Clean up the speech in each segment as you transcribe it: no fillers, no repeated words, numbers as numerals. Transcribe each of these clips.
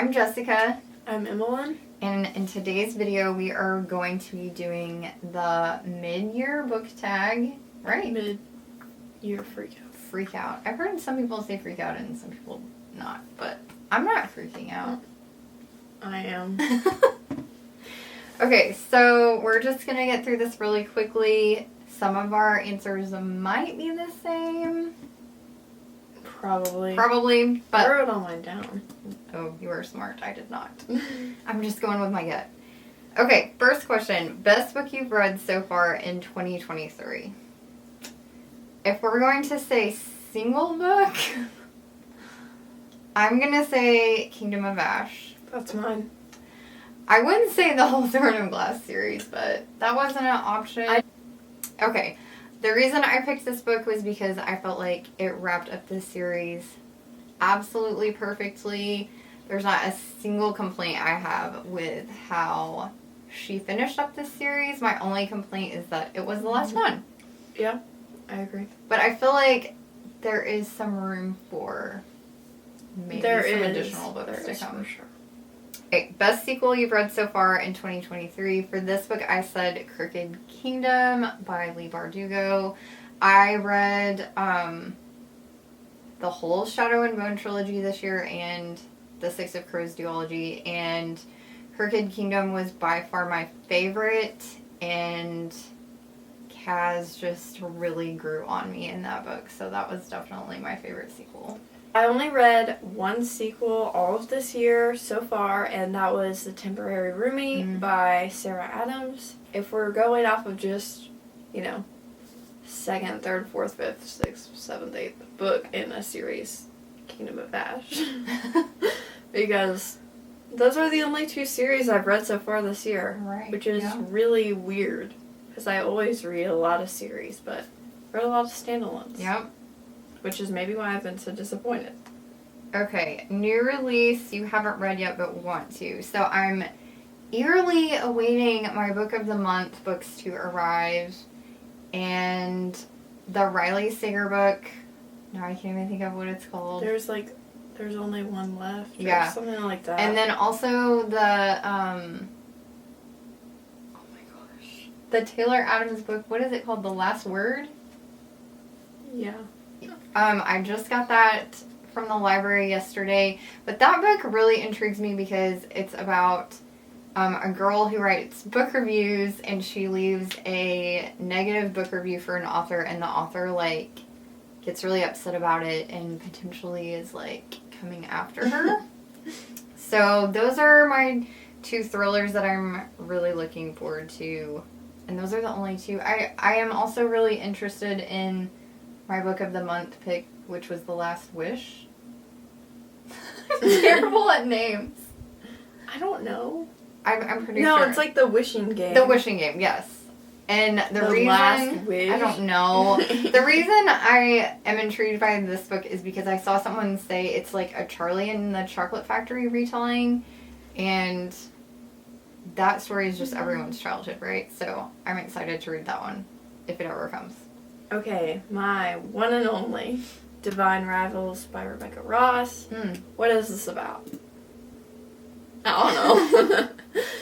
I'm Jessica. I'm Emmalynn. And in today's video, we are going to be doing the mid-year book tag, right? Mid-year freak out. Freak out. I've heard some people say freak out and some people not, but I'm not freaking out. I am. Okay, so we're just going to get through this really quickly. Some of our answers might be the same. Probably, but... I wrote all mine down. Oh, you were smart. I did not. I'm just going with my gut. Okay, first question. Best book you've read so far in 2023? If we're going to say single book, I'm going to say Kingdom of Ash. That's mine. I wouldn't say the whole Throne of Glass series, but that wasn't an option. Okay, the reason I picked this book was because I felt like it wrapped up this series absolutely perfectly. There's not a single complaint I have with how she finished up this series. My only complaint is that it was the last one. Yeah, I agree. But I feel like there is some room for maybe some additional books to come. For sure. Okay, best sequel you've read so far in 2023. For this book, I said Crooked Kingdom by Leigh Bardugo. I read the whole Shadow and Bone trilogy this year and the Six of Crows duology, and Crooked Kingdom was by far my favorite, and Kaz just really grew on me in that book, so that was definitely my favorite sequel. I only read one sequel all of this year so far, and that was The Temporary Roomie by Sarah Adams. If we're going off of just, second, third, fourth, fifth, sixth, seventh, eighth book in a series, Kingdom of Ash. Because those are the only two series I've read so far this year. Right. Which is really weird, because I always read a lot of series, but I read a lot of standalones. Yep. Which is maybe why I've been so disappointed. Okay, new release you haven't read yet but want to. So I'm eagerly awaiting my book of the month books to arrive. And the Riley Sager book, now I can't even think of what it's called. There's only one left. Yeah. Or something like that. And then also the, oh my gosh, the Taylor Adams book, what is it called? The Last Word? Yeah. I just got that from the library yesterday, but that book really intrigues me because it's about a girl who writes book reviews, and she leaves a negative book review for an author, and the author gets really upset about it and potentially is coming after her. So those are my two thrillers that I'm really looking forward to, and those are the only two. I am also really interested in my book of the month pick, which was The Last Wish. I'm terrible at names. I don't know. I'm pretty sure. No, it's like The Wishing Game. The Wishing Game, yes. And the reason... Last Wish? I don't know. The reason I am intrigued by this book is because I saw someone say it's like a Charlie and the Chocolate Factory retelling, and that story is just everyone's childhood, right? So I'm excited to read that one, if it ever comes. Okay, my one and only, Divine Rivals by Rebecca Ross. What is this about? I don't know.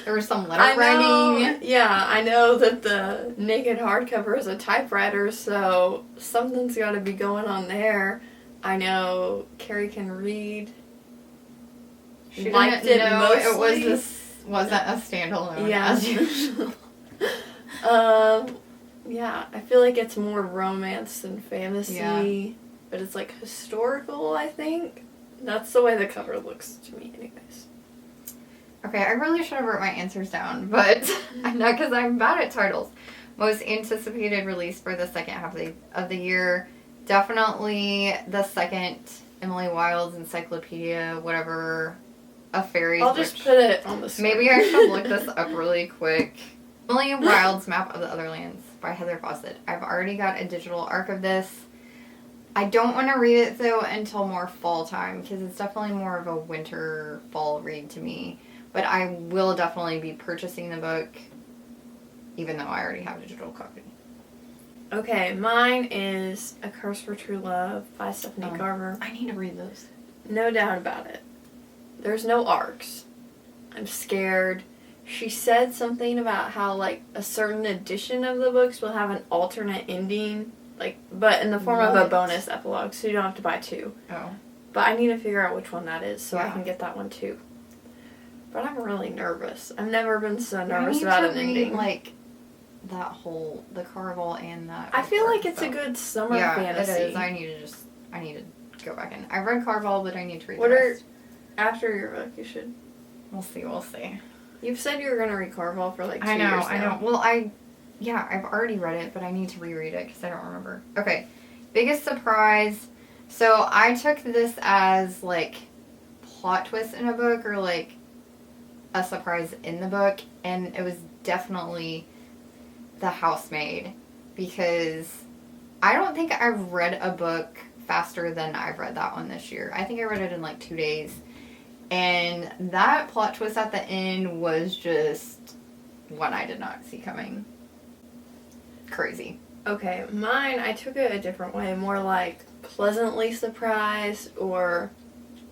There was some letter writing. Yeah, I know that the naked hardcover is a typewriter, so something's got to be going on there. I know Carrie can read. She liked didn't it know mostly. wasn't a standalone, Yeah. as usual. Yeah, I feel like it's more romance than fantasy, but it's historical, I think. That's the way the cover looks to me anyways. Okay, I really should have wrote my answers down, but I'm not, because I'm bad at titles. Most anticipated release for the second half of the year, definitely the second Emily Wilde's Encyclopedia, whatever, of Fairies. I'll just put it on the screen. Maybe I should look this up really quick. Emily Wilde's Map of the Other Lands by Heather Fawcett. I've already got a digital arc of this. I don't want to read it, though, until more fall time, because it's definitely more of a winter-fall read to me. But I will definitely be purchasing the book, even though I already have a digital copy. Okay, mine is A Curse for True Love by Stephanie Garber. I need to read those. No doubt about it. there's no arcs. I'm scared. She said something about how, like, a certain edition of the books will have an alternate ending, like, but in the form of a bonus epilogue, so you don't have to buy two. Oh. But I need to figure out which one that is, so I Yeah. can get that one too. But I'm really nervous. I've never been so nervous about an ending. Like, that whole, the Carvel and that. I feel before, like it's so. a good summer Yeah, fantasy. it is. I need to go back in. I've read Carvel, but I need to read What the are, rest. after your book, you should. We'll see. You've said you were going to read Carvel for like 2 years now. I know. Well, I've already read it, but I need to reread it because I don't remember. Okay. Biggest surprise. So I took this as, like, plot twist in a book or, like, a surprise in the book. And it was definitely The Housemaid. Because I don't think I've read a book faster than I've read that one this year. I think I read it in, like, 2 days. And that plot twist at the end was just one I did not see coming. Crazy. Okay, mine, I took it a different way. More like pleasantly surprised or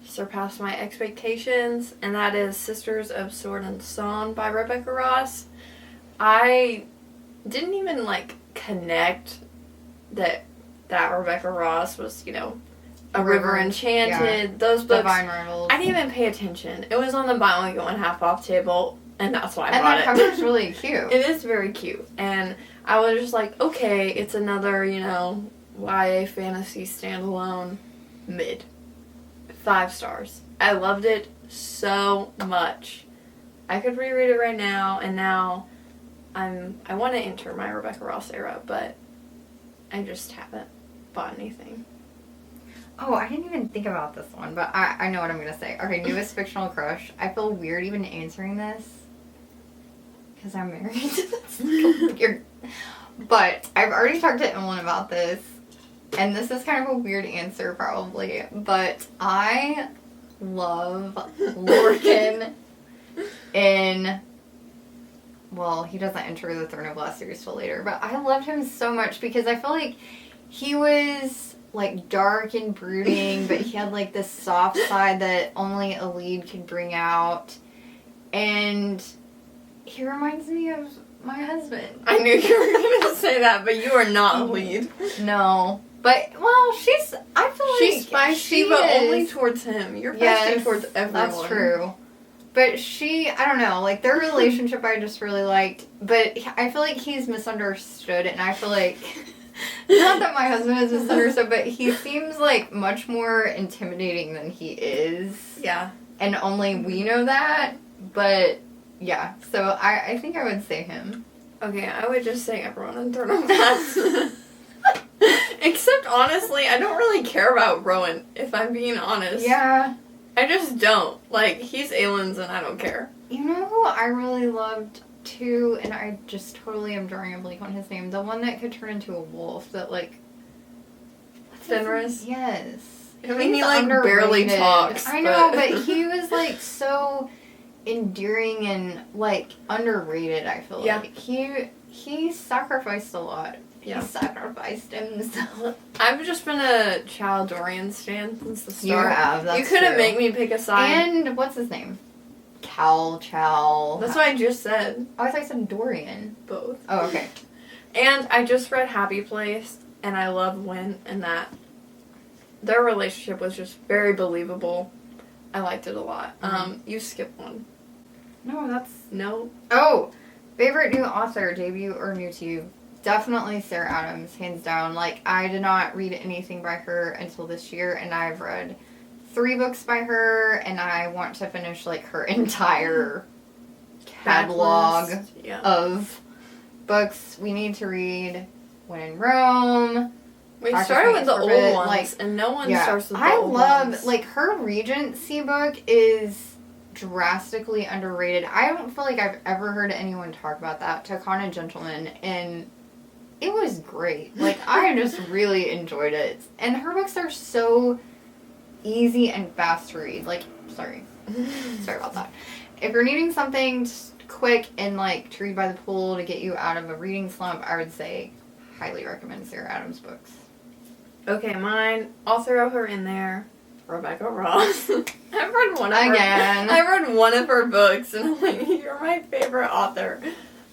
surpassed my expectations. And that is Sisters of Sword and Song by Rebecca Ross. I didn't even, like, connect that Rebecca Ross was, you know, A River Enchanted, those books. Divine Rivals. I didn't even pay attention. It was on the buy one get one half off table, and that's why I bought it. And that cover's really cute. It is very cute, and I was just like, okay, it's another, you know, YA fantasy standalone mid. 5 stars. I loved it so much. I could reread it right now, and now I want to enter my Rebecca Ross era, but I just haven't bought anything. Oh, I didn't even think about this one, but I know what I'm going to say. Okay, newest fictional crush. I feel weird even answering this because I'm married. That's weird. But I've already talked to Emmalynn about this, and this is kind of a weird answer probably, but I love Lorcan in... Well, he doesn't enter the Throne of Glass series till later, but I loved him so much because I feel like he was, like, dark and brooding, but he had, like, this soft side that only a lead could bring out. And he reminds me of my husband. I knew you were going to say that, but you are not a lead. No. But, well, I feel she's like feisty, but only towards him. You're feisty towards everyone. That's true. But I don't know, like, their relationship I just really liked. But I feel like he's misunderstood, and I feel like... Not that my husband is misunderstood, but he seems, like, much more intimidating than he is. Yeah. And only we know that. But, yeah. So, I think I would say him. Okay, I would just say everyone in Throne of Glass. Except, honestly, I don't really care about Rowan, if I'm being honest. Yeah. I just don't. Like, he's Aelin's and I don't care. You know who I really loved, too, and I just totally am drawing a blank on his name? The one that could turn into a wolf that, like... Fenris? Yes. I mean, he, like, barely talks. I know, but he was, like, so endearing and, like, underrated, I feel like. He sacrificed a lot. Yeah. He sacrificed himself. I've just been a Chaldorian stan since the start. You have, that's You couldn't true. make me pick a side. And, what's his name? Chow. That's what I just said. Oh, I thought you said Dorian. Both. Oh, okay. And I just read Happy Place, and I love Wyn and that. Their relationship was just very believable. I liked it a lot. You skipped one. No, that's... No? Oh! Favorite new author, debut or new to you? Definitely Sarah Adams, hands down. Like, I did not read anything by her until this year, and I've read 3 books by her, and I want to finish, like, her entire catalog of books. We need to read When in Rome. We started with the old ones, like, and no one starts with the old ones. Like, her Regency book is drastically underrated. I don't feel like I've ever heard anyone talk about that. Takana Gentleman, and it was great. Like, I just really enjoyed it. And her books are so easy and fast to read. Like, sorry about that. If you're needing something quick and, like, to read by the pool to get you out of a reading slump, I would say highly recommend Sarah Adams books. Okay, mine, I'll throw her in there. Rebecca Ross. I've read one of Again. her. I read one of her books, and I'm like, you're my favorite author.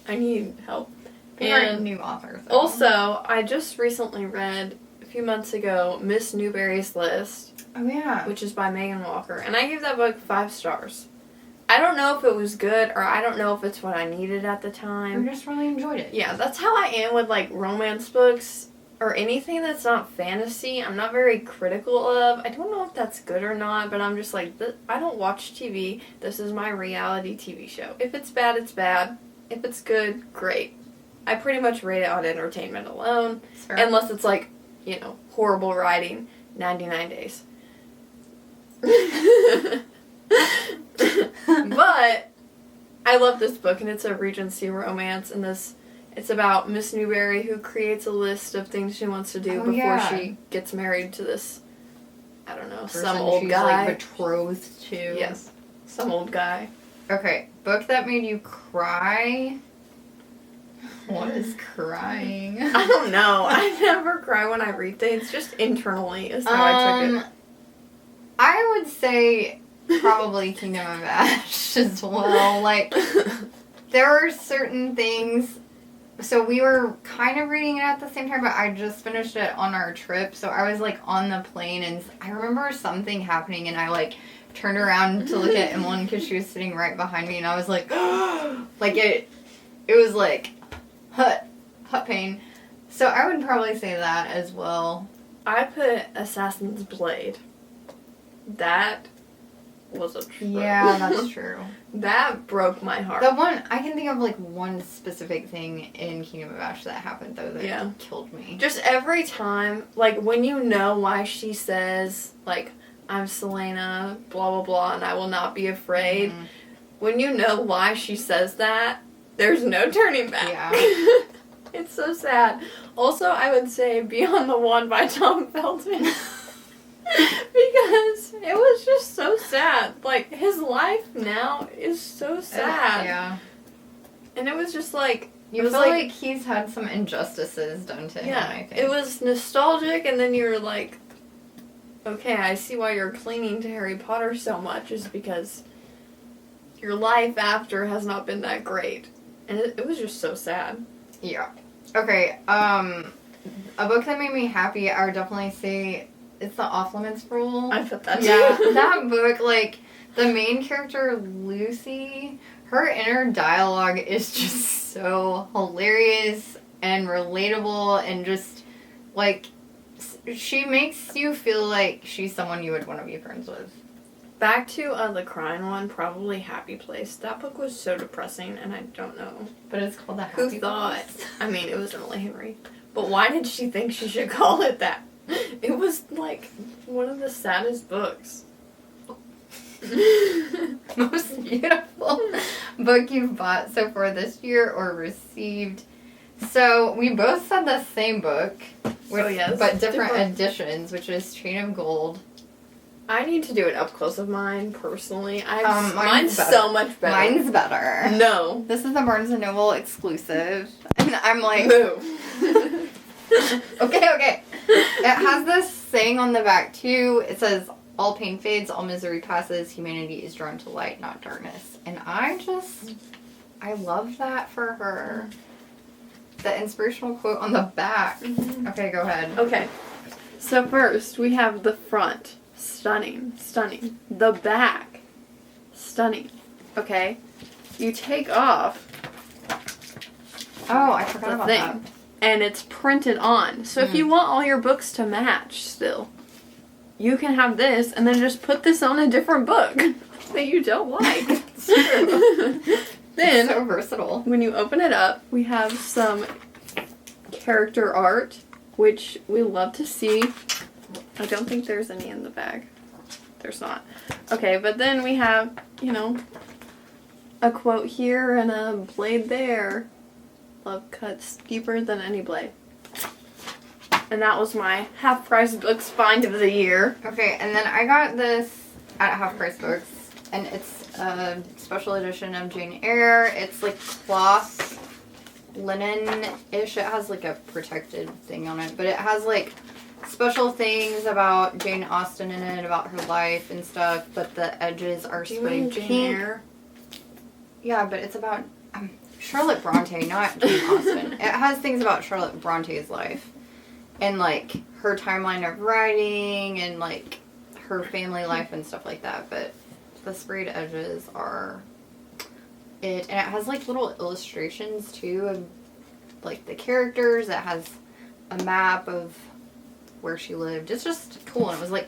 I need help. Favorite new authors. Though. Also, I just recently read a few months ago Miss Newberry's List. Oh yeah. Which is by Megan Walker, and I gave that book 5 stars. I don't know if it was good, or I don't know if it's what I needed at the time. I just really enjoyed it. Yeah, that's how I am with, like, romance books, or anything that's not fantasy. I'm not very critical of. I don't know if that's good or not, but I'm just like, I don't watch TV. This is my reality TV show. If it's bad, it's bad. If it's good, great. I pretty much rate it on entertainment alone, unless it's, like, you know, horrible writing, 99 Days. But I love this book, and it's a Regency romance, and it's about Miss Newberry who creates a list of things she wants to do before she gets married to this, I don't know, some old she's guy. Like betrothed to. Yes, some old guy. Okay, book that made you cry. What is crying? I don't know. I never cry when I read things. Just internally is how I took it. I would say probably Kingdom of Ash as well. Like, there are certain things. So we were kind of reading it at the same time, but I just finished it on our trip. So I was like on the plane, and I remember something happening, and I like turned around to look at Emmalynn because she was sitting right behind me, and I was like, like it was like hut pain. So I would probably say that as well. I put Assassin's Blade. That was a trip. Yeah, that's true. That broke my heart. The one, I can think of like one specific thing in Kingdom of Ash that happened though that killed me. Just every time, like when you know why she says, like, I'm Selena, blah blah blah, and I will not be afraid. Mm-hmm. When you know why she says that, there's no turning back. Yeah. It's so sad. Also, I would say Beyond the Wand by Tom Felton. Because it was just so sad. Like, his life now is so sad. Yeah. And it was just like... You feel like he's had some injustices done to him, I think. It was nostalgic, and then you're like, okay, I see why you're clinging to Harry Potter so much, is because your life after has not been that great. And it was just so sad. Yeah. Okay, a book that made me happy, I would definitely say... It's the Off-Limits Rule. I put that Yeah, that book, like, the main character, Lucy, her inner dialogue is just so hilarious and relatable and just, like, she makes you feel like she's someone you would want to be friends with. Back to the crying one, probably Happy Place. That book was so depressing, and I don't know. But it's called The Happy Place. Who thought? I mean, it was Emily Henry. But why did she think she should call it that? It was, like, one of the saddest books. Most beautiful book you've bought so far this year or received. So, we both said the same book, but different editions, which is Chain of Gold. I need to do an up close of mine, personally. Mine's so much better. Mine's better. No. This is the Barnes & Noble exclusive. And I'm like... Move. Okay. It has this saying on the back, too. It says, all pain fades, all misery passes, humanity is drawn to light, not darkness. And I love that for her. The inspirational quote on the back. Mm-hmm. Okay, go ahead. Okay. So first, we have the front. Stunning. The back. Stunning. Okay? You take off... Oh, I forgot about that. And it's printed on. So if you want all your books to match still, you can have this and then just put this on a different book that you don't like. It's true. Then, it's so versatile. When you open it up, we have some character art, which we love to see. I don't think there's any in the bag. There's not. Okay, but then we have, a quote here and a blade there. Love cuts deeper than any blade. And that was my Half Price Books find of the year. Okay, and then I got this at Half Price Books, and it's a special edition of Jane Eyre. It's like cloth, linen-ish. It has like a protected thing on it, but it has like special things about Jane Austen in it, about her life and stuff, but the edges are sprayed pink. Yeah, but it's about Charlotte Bronte, not Jane Austen. It has things about Charlotte Bronte's life and like her timeline of writing and like her family life and stuff like that, but the sprayed edges are it, and it has like little illustrations too of like the characters. It has a map of where she lived. It's just cool, and it was like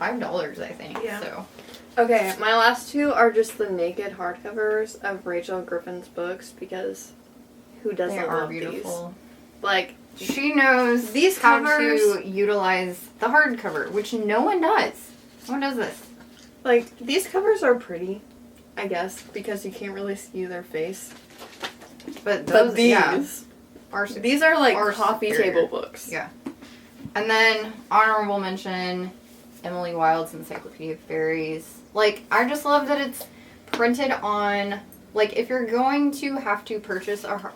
$5, I think. Yeah. So. Okay, my last two are just the naked hardcovers of Rachel Griffin's books, because who doesn't love beautiful. These? Like, she knows these how covers to utilize the hardcover, which no one does. No one does this. Like, these covers are pretty, I guess, because you can't really see their face. But those, these these are like coffee table books. Yeah. And then honorable mention, Emily Wilde's Encyclopedia of Fairies. Like, I just love that it's printed on, like, if you're going to have to purchase a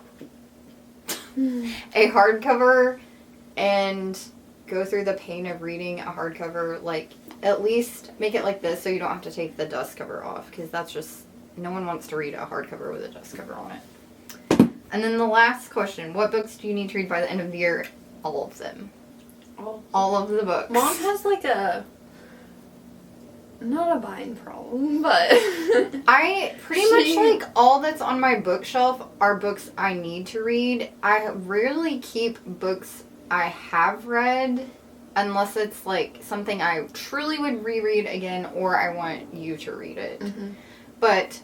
hardcover and go through the pain of reading a hardcover, like, at least make it like this so you don't have to take the dust cover off, because that's just, no one wants to read a hardcover with a dust cover on it. And then the last question, what books do you need to read by the end of the year? All of them. All of the books. Mom has like not a buying problem, but I pretty much like all that's on my bookshelf are books I need to read. I rarely keep books I have read unless it's like something I truly would reread again or I want you to read it. Mm-hmm. But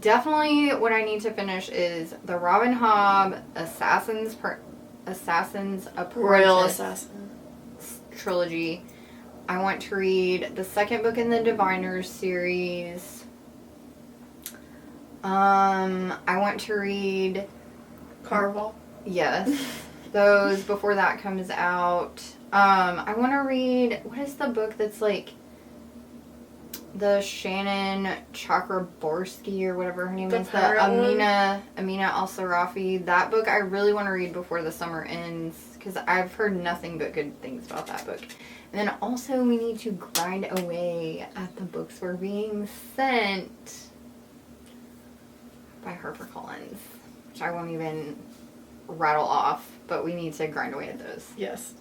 definitely what I need to finish is the Robin Hobb Assassin's Apprentice Royal Assassin trilogy. I want to read the second book in the Diviners series. I want to read Carval. Yes. Those before that comes out. I want to read, what is the book that's like the Shannon Chakraborty or whatever her name is, the Amina Al-Sarafi. That book I really want to read before the summer ends, because I've heard nothing but good things about that book. And then also we need to grind away at the books we're being sent by HarperCollins, which I won't even rattle off, but we need to grind away at those. Yes.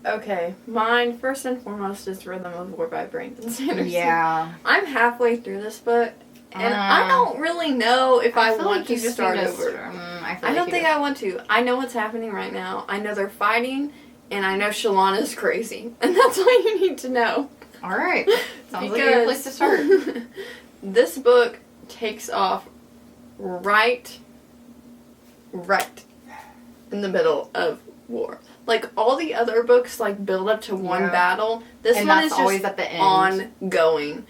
Okay, mine first and foremost is Rhythm of War by Brandon Sanderson. Yeah. I'm halfway through this book, and I don't really know if I want like to start over. I don't think I want to. I know what's happening right now. I know they're fighting, and I know Shalana's crazy, and that's all you need to know. All right. Sounds like a good place to start. This book takes off right in the middle of war. Like, all the other books, like, build up to one battle. This one is just always at the end. Ongoing.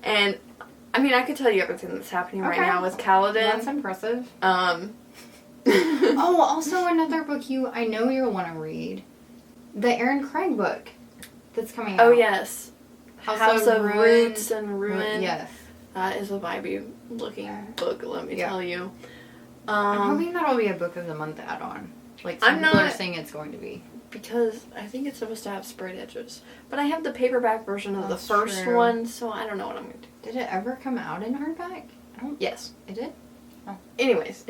And, I mean, I could tell you everything that's happening right now with Kaladin. That's impressive. Oh, also another book I know you'll want to read. The Aaron Craig book that's coming out. Oh, yes. House of Ruin. Roots and Ruin. Yes. That is a vibey-looking book, let me tell you. I'm hoping that'll be a book of the month add-on. Like, some people are saying it's going to be. Because I think it's supposed to have sprayed edges. But I have the paperback version of the first one, so I don't know what I'm going to do. Did it ever come out in hardback? Yes. It did? Oh. Anyways.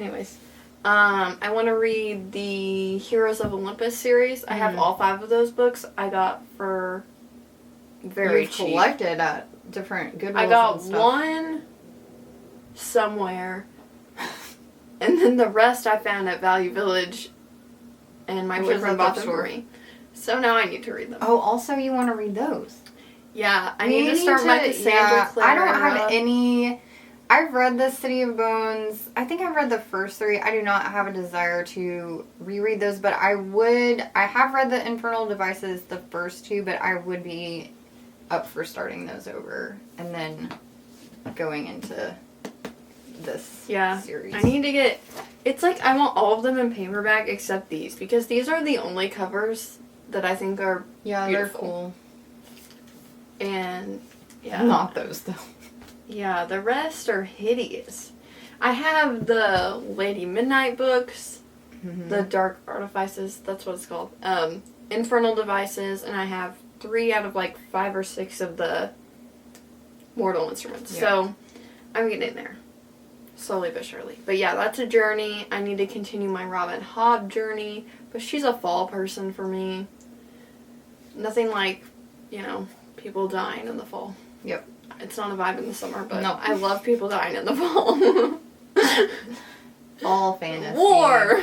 I want to read the Heroes of Olympus series. I have all 5 of those books. I got for very cheap. Collected at different Goodreads. I got one somewhere. And then the rest I found at Value Village. And my boyfriend bought them for me. So now I need to read them. Oh, also you want to read those? Yeah, I need to start my Cassandra Clare. I don't have any. I've read The City of Bones. I think I've read the first 3. I do not have a desire to reread those, but I would. I have read The Infernal Devices, the first 2, but I would be up for starting those over and then going into this series. I need to get. It's like I want all of them in paperback except these, because these are the only covers that I think are beautiful. They're cool. And not those though. Yeah, the rest are hideous. I have the Lady Midnight books, the Dark Artifices. That's what it's called. infernal devices, and I have 3 out of like 5 or 6 of the mortal instruments. Yeah. So I'm getting there. Slowly but surely. But yeah, that's a journey. I need to continue my Robin Hobb journey. But she's a fall person for me. Nothing like, you know, people dying in the fall. Yep. It's not a vibe in the summer, but No. I love people dying in the fall. Fall fantasy. War!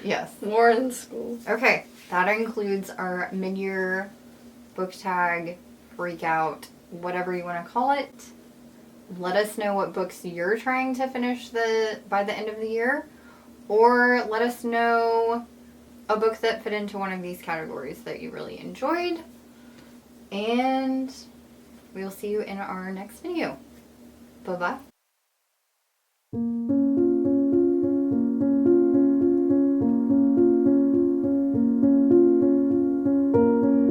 Yes. War in school. Okay, that includes our mid-year book tag, freak out, whatever you want to call it. Let us know what books you're trying to finish by the end of the year, or let us know a book that fit into one of these categories that you really enjoyed, and we'll see you in our next video. Bye-bye.